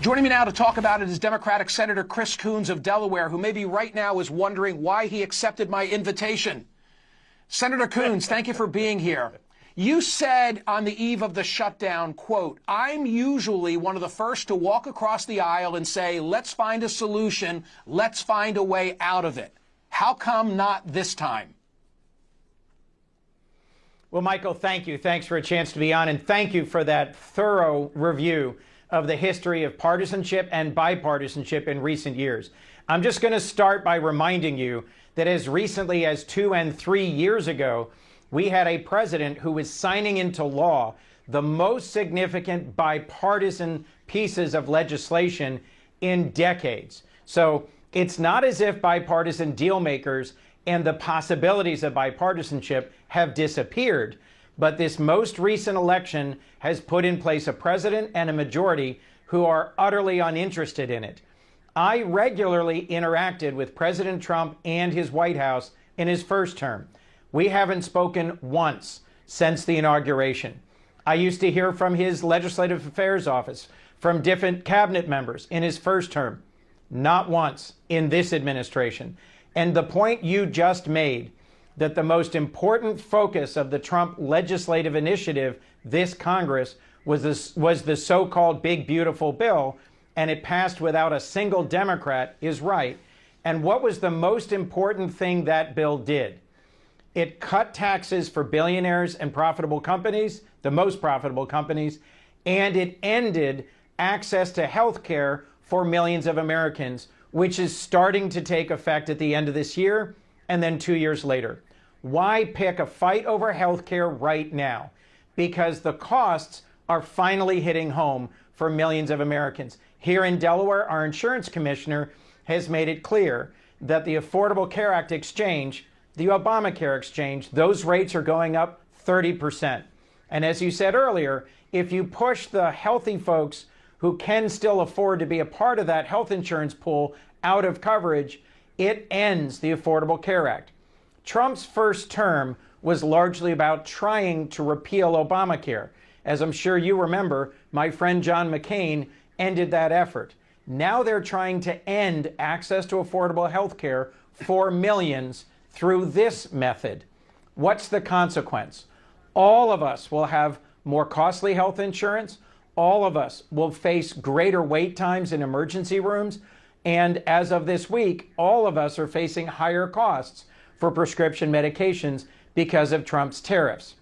Joining me now to talk about it is Democratic Senator Chris Coons of Delaware, who maybe right now is wondering why he accepted my invitation. Senator Coons, thank you for being here. You said on the eve of the shutdown, quote, "I'm usually one of the first to walk across the aisle and say, let's find a solution, let's find a way out of it. How come not this time?" Well, Michael, thank you. Thanks for a chance to be on, and thank you for that thorough review of the history of partisanship and bipartisanship in recent years. I'm just going to start by reminding you that as recently as 2 and 3 years ago, we had a president who was signing into law the most significant bipartisan pieces of legislation in decades. So it's not as if bipartisan deal makers and the possibilities of bipartisanship have disappeared. But this most recent election has put in place a president and a majority who are utterly uninterested in it. I regularly interacted with President Trump and his White House in his first term. We haven't spoken once since the inauguration. I used to hear from his Legislative Affairs Office, from different cabinet members in his first term. Not once in this administration. And the point you just made, that the most important focus of the Trump legislative initiative this Congress was the so-called Big Beautiful Bill, and it passed without a single Democrat, is right. And what was the most important thing that bill did? It cut taxes for billionaires and profitable companies, the most profitable companies, and it ended access to health care for millions of Americans, which is starting to take effect at the end of this year and then 2 years later. Why pick a fight over health care right now? Because the costs are finally hitting home for millions of Americans. Here in Delaware, our insurance commissioner has made it clear that the Affordable Care Act exchange, the Obamacare exchange, those rates are going up 30%. And as you said earlier, if you push the healthy folks who can still afford to be a part of that health insurance pool out of coverage, it ends the Affordable Care Act. Trump's first term was largely about trying to repeal Obamacare. As I'm sure you remember, my friend John McCain ended that effort. Now they're trying to end access to affordable health care for millions through this method. What's the consequence? All of us will have more costly health insurance. All of us will face greater wait times in emergency rooms. And as of this week, all of us are facing higher costs for prescription medications because of Trump's tariffs.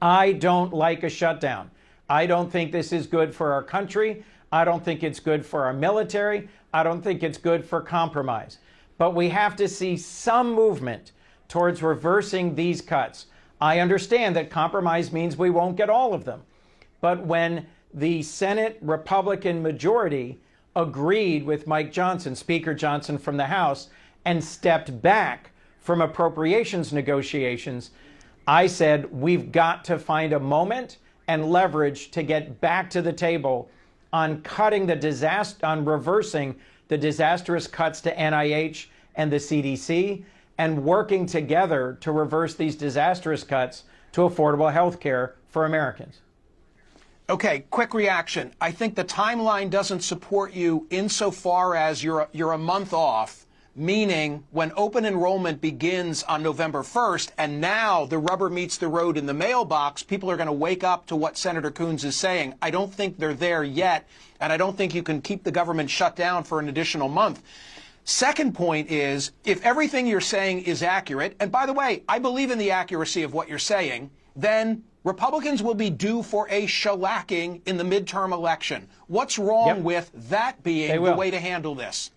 I don't like a shutdown. I don't think this is good for our country. I don't think it's good for our military. I don't think it's good for compromise. But we have to see some movement towards reversing these cuts. I understand that compromise means we won't get all of them. But when the Senate Republican majority agreed with Mike Johnson, Speaker Johnson from the House, and stepped back from appropriations negotiations, I said we've got to find a moment and leverage to get back to the table on reversing the disastrous cuts to NIH and the CDC, and working together to reverse these disastrous cuts to affordable health care for Americans. Okay, quick reaction. I think the timeline doesn't support you insofar as you're a month off, meaning when open enrollment begins on November 1st, and now the rubber meets the road in the mailbox, people are going to wake up to what Senator Coons is saying. I don't think they're there yet, and I don't think you can keep the government shut down for an additional month. Second point is, if everything you're saying is accurate, and by the way, I believe in the accuracy of what you're saying, then Republicans will be due for a shellacking in the midterm election. What's wrong with that being the way to handle this?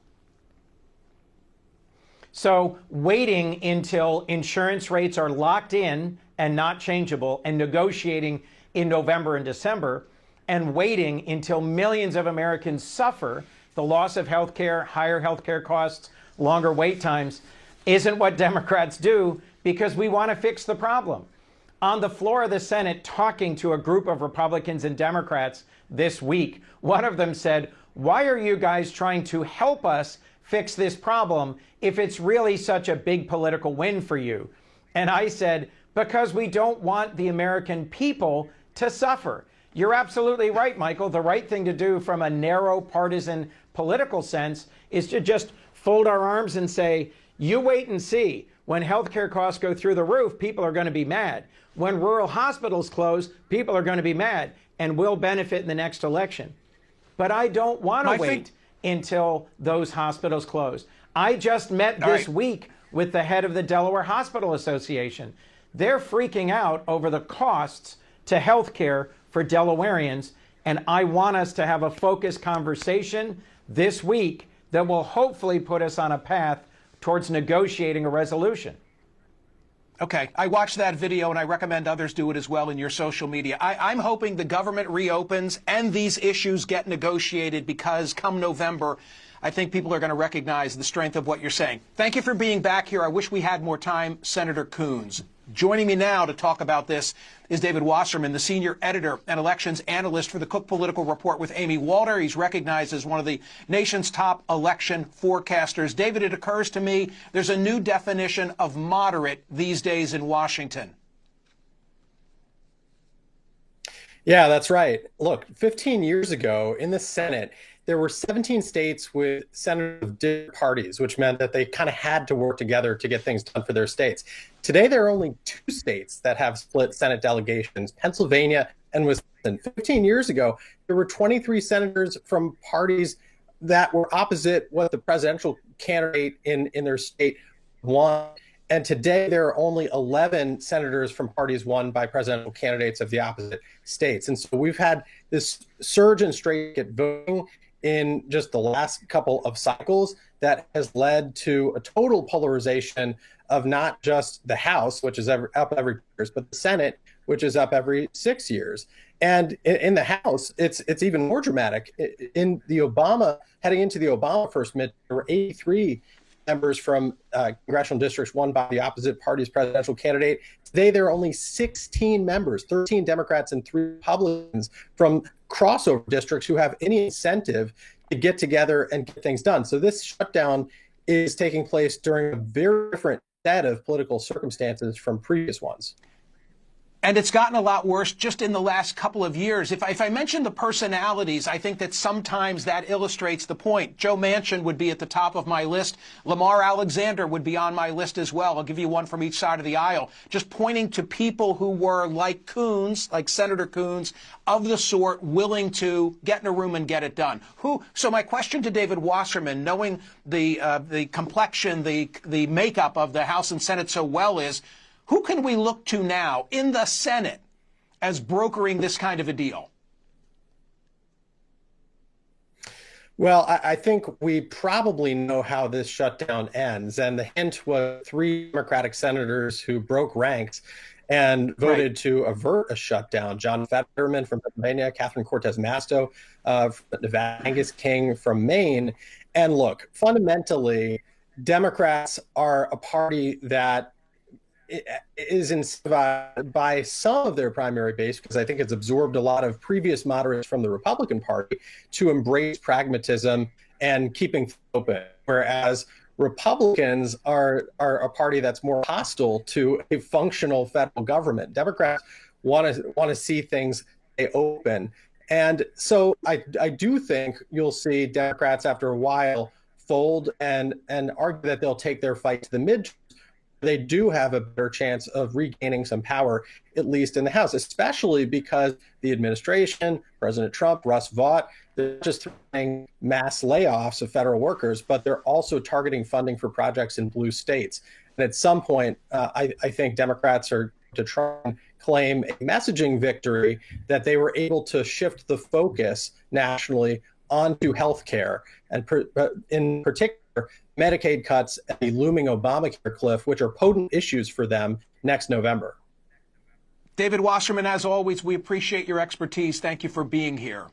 So waiting until insurance rates are locked in and not changeable, and negotiating in November and December, and waiting until millions of Americans suffer the loss of health care, higher health care costs, longer wait times, isn't what Democrats do, because we want to fix the problem. On the floor of the Senate, talking to a group of Republicans and Democrats this week, one of them said, "Why are you guys trying to help us fix this problem if it's really such a big political win for you?" And I said, because we don't want the American people to suffer. You're absolutely right, Michael. The right thing to do from a narrow partisan political sense is to just fold our arms and say, you wait and see. When healthcare costs go through the roof, people are going to be mad. When rural hospitals close, people are going to be mad, and we'll benefit in the next election. But I don't want to wait until those hospitals close. I just met this week with the head of the Delaware Hospital Association. They're freaking out over the costs to health care for Delawareans, and I want us to have a focused conversation this week that will hopefully put us on a path towards negotiating a resolution. Okay, I watched that video, and I recommend others do it as well in your social media. I'm hoping the government reopens and these issues get negotiated, because come November, I think people are going to recognize the strength of what you're saying. Thank you for being back here. I wish we had more time, Senator Coons. Joining me now to talk about this is David Wasserman, the senior editor and elections analyst for the Cook Political Report with Amy Walter. He's recognized as one of the nation's top election forecasters. David, it occurs to me there's a new definition of moderate these days in Washington. Yeah, that's right. Look, 15 years ago in the Senate, there were 17 states with senators of different parties, which meant that they kind of had to work together to get things done for their states. Today, there are only 2 states that have split Senate delegations, Pennsylvania and Wisconsin. 15 years ago, there were 23 senators from parties that were opposite what the presidential candidate in their state won. And today, there are only 11 senators from parties won by presidential candidates of the opposite states. And so we've had this surge in straight voting in just the last couple of cycles that has led to a total polarization of not just the House, which is up every 2 years, but the Senate, which is up every 6 years. And in the House, it's even more dramatic. Heading into the Obama first midterm, there were 83 members from congressional districts won by the opposite party's presidential candidate. Today, there are only 16 members, 13 Democrats and 3 Republicans from crossover districts who have any incentive to get together and get things done. So this shutdown is taking place during a very different set of political circumstances from previous ones. And it's gotten a lot worse just in the last couple of years. If I mention the personalities, I think that sometimes that illustrates the point. Joe Manchin would be at the top of my list. Lamar Alexander would be on my list as well. I'll give you one from each side of the aisle. Just pointing to people who were like Coons, like Senator Coons, of the sort willing to get in a room and get it done. So my question to David Wasserman, knowing the complexion, the makeup of the House and Senate so well, is who can we look to now in the Senate as brokering this kind of a deal? Well, I think we probably know how this shutdown ends. And the hint was 3 Democratic senators who broke ranks and voted to avert a shutdown. John Fetterman from Pennsylvania, Catherine Cortez Masto from Nevada, Angus King from Maine. And look, fundamentally, Democrats are a party that is inspired by some of their primary base, because I think it's absorbed a lot of previous moderates from the Republican Party to embrace pragmatism and keeping things open, whereas Republicans are a party that's more hostile to a functional federal government. Democrats want to see things stay open. And so I do think you'll see Democrats after a while fold and argue that they'll take their fight to the midterms. They do have a better chance of regaining some power, at least in the House, especially because the administration, President Trump, Russ Vought, they're just threatening mass layoffs of federal workers, but they're also targeting funding for projects in blue states. And at some point, I think Democrats are to try and claim a messaging victory that they were able to shift the focus nationally onto health care, and in particular, Medicaid cuts and the looming Obamacare cliff, which are potent issues for them next November. David Wasserman, as always, we appreciate your expertise. Thank you for being here.